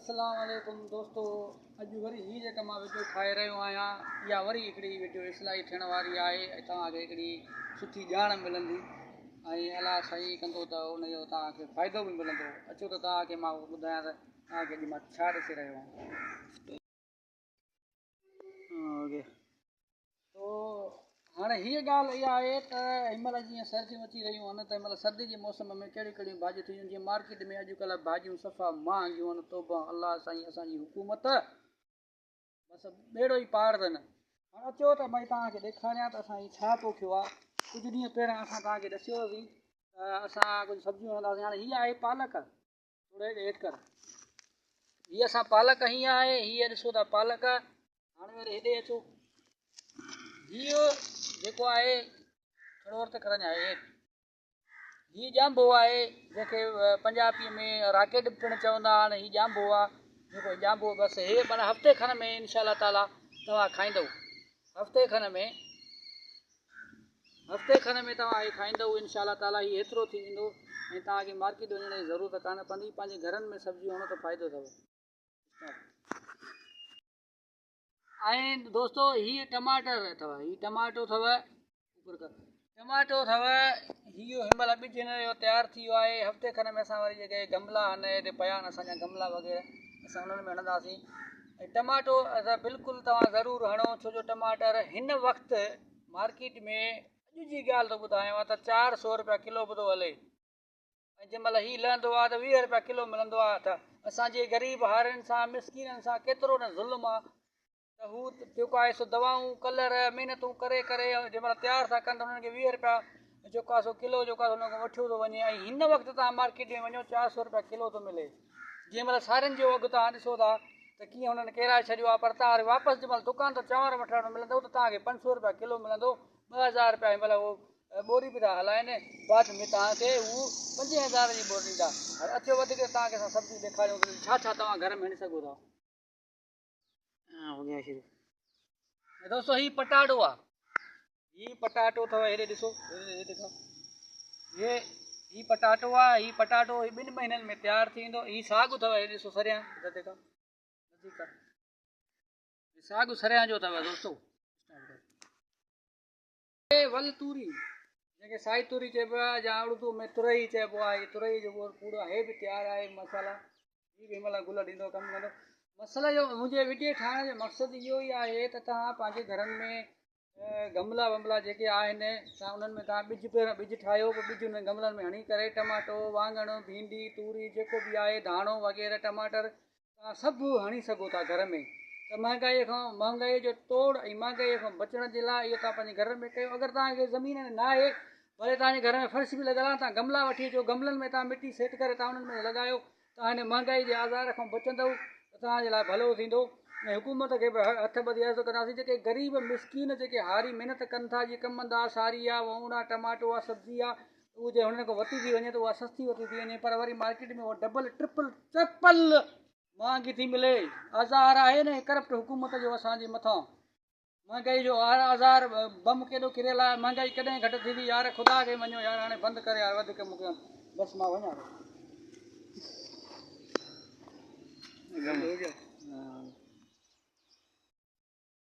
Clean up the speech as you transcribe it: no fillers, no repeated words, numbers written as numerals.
अस्सलाम वालेकुम दोस्तों। अॼु वरी हीअ जेका मां वीडियो ठाहे रहियो आहियां इहा वरी हिकिड़ी वीडियो इस्लाही थियण वारी आहे ऐं तव्हांखे हिकिड़ी सुठी ॼाण मिलंदी ऐं अलाह सही कंदो त उनजो तव्हांखे फ़ाइदो बि मिलंदो। अचो त तव्हांखे मां ॿुधायां त तव्हांखे अॼु मां छा ॾिसी रहियो आहियां। तो हाणे हीअ ॻाल्हि इहा आहे त हिनमहिल जीअं सर्दियूं अची रहियूं आहिनि त हिनमहिल सर्दी जे मौसम में कहिड़ियूं कहिड़ियूं भाॼियूं थी जीअं मार्केट में अॼुकल्ह भाॼियूं सफ़ा महांगियूं आहिनि। तौबा अलाह साईं असांजी हुकूमत बसि ॿेड़ो ई पार अथनि। हाणे अचो त भई तव्हांखे ॾेखारियां त असांजी छा पोखियो आहे। कुझु ॾींहं पहिरियां असां तव्हांखे ॾसियोसीं त असां कुझु सब्जियूं हणंदासीं। हाणे हीअ आहे पालक, थोरो हेठि कर, हीअ असां पालक हीअं आहे, हीअ ॾिसो था पालक। हाणे वरी हेॾे अचो, हीअ जेको आहे थोरो वक़्तु खणंदा आहे, हीअ ॼांबो आहे जंहिंखे पंजाबीअ में राकेट पिणु चवंदा आहिनि। हीअ ॼांबो आहे जेको ॼांबो बसि हे माना हफ़्ते खन में इनशा ताला तव्हां खाईंदव। हफ़्ते खन में तव्हां हे खाईंदव इनशा ताला। हीअ एतिरो थी वेंदो ऐं तव्हांखे मार्केट वञण जी ज़रूरत कान पवंदी। पंहिंजे घरनि में सब्जियूं हणो त फ़ाइदो अथव। ऐं दोस्तो हीअ टमाटर अथव, हीअ टमाटो अथव, टमाटो अथव। हीअ हिनमहिल ॿिज हिन जो तयारु थी वियो आहे। हफ़्ते खन में असां वरी जेके गमला आहिनि हेॾे पिया आहिनि असांजा गमला वग़ैरह, असां उन्हनि में हणंदासीं। ऐं टमाटो असां बिल्कुलु तव्हां ज़रूरु हणो, छो जो टमाटर हिन वक़्तु मार्केट में अॼु जी ॻाल्हि थो ॿुधायांव त 400 रुपया किलो बि थो हले। ऐं जंहिंमहिल हीअ लहंदो आहे त 20 रुपया किलो मिलंदो आहे। त असांजे ग़रीब हारियुनि सां मिसकिननि सां केतिरो न ज़ुल्म आहे त हू जेको आहे सो दवाऊं कलर महिनतूं करे करे जंहिंमहिल तयारु था कनि त हुननि खे 20 रुपया जेको आहे सो किलो जेको आहे हुन खां वठियो थो वञे। ऐं हिन वक़्तु तव्हां मार्केट में वञो 400 रुपया किलो थो मिले। जंहिंमहिल साड़ियुनि जो अघु तव्हां ॾिसो था त कीअं हुननि किराए छॾियो आहे। पर तव्हां वापसि जंहिंमहिल दुकान ते चांवर वठण मिलंदो त तव्हांखे 500 रुपया किलो मिलंदो। 2000 रुपया हिनमहिल उहो बोरी बि था हलाइनि। बाद में तव्हांखे उहो 5000 जी बोरी ॾींदा। हाणे अचो वधीक तव्हांखे असां सब्जी ॾेखारियूं छा छा तव्हां घर में हणी सघो था। दोस्तो हीअ पटाटो आहे, हीअ पटाटो अथव, हेॾे ॾिसो, हीअ पटाटो आहे। हीअ पटाटो 2 महीननि में तयारु थी वेंदो। हीअ साॻ अथव, हेॾे ॾिसो सरियां, साॻ सरियां जो अथव दोस्तो। वल तूरी जंहिंखे साई तूरी चइबो आहे या उर्दू में तुरई चइबो आहे। तुरई जो पूरो हे बि तयारु आहे मसाला। हीअ बि हिनमहिल गुल ॾींदो, कमु कंदो। मसाला जो मुंहिंजे वीडियो ठाहिण जो मक़सदु इहो ई आहे त तव्हां पंहिंजे घरनि में गमला वमला जेके आहिनि तव्हां उन्हनि में तव्हां ॿिज ठाहियो, पोइ ॿिज उन गमलनि में हणी करे टमाटो, वाङण, भिंडी, तूरी जेको बि आहे, धाणो वग़ैरह, टमाटर तव्हां सभु हणी सघो था घर में। त महांगाई जो तोड़ ऐं महांगाईअ खां बचण जे लाइ इहो तव्हां पंहिंजे घर में कयो। अगरि तव्हांखे ज़मीन न आहे, भले तव्हांजे घर में फर्श बि लॻल आहे, तव्हां गमला वठी अचो, गमलनि में तव्हां मिटी सेट करे तव्हां उन्हनि में लॻायो। तव्हां हिन महांगाई जे आज़ार खां बचंदव त तव्हांजे लाइ भलो थींदो। ऐं हुकूमत खे बि हथ ॿधी अर्ज़ु कंदासीं जेके ग़रीब मिसकीन जेके हारी महिनत कनि था, जीअं कमंद आहे, सारी आहे, वाङण आहे, टमाटो आहे, सब्जी आहे, उहो जे हुननि खां वठी थी वञे त उहा सस्ती वठी थी वञे। पर वरी मार्केट में उहा डबल ट्रिपल महांगी थी मिले। आज़ार आहे न करप्ट हुकूमत जो असांजे मथां। महांगाई जो आज़ार बम केॾो किरियल आहे। महांगाई कॾहिं घटि थींदी यार, ख़ुदा खे मञो यार। हाणे बंदि करे यार, वधीक मूंखे बसि मां वञा।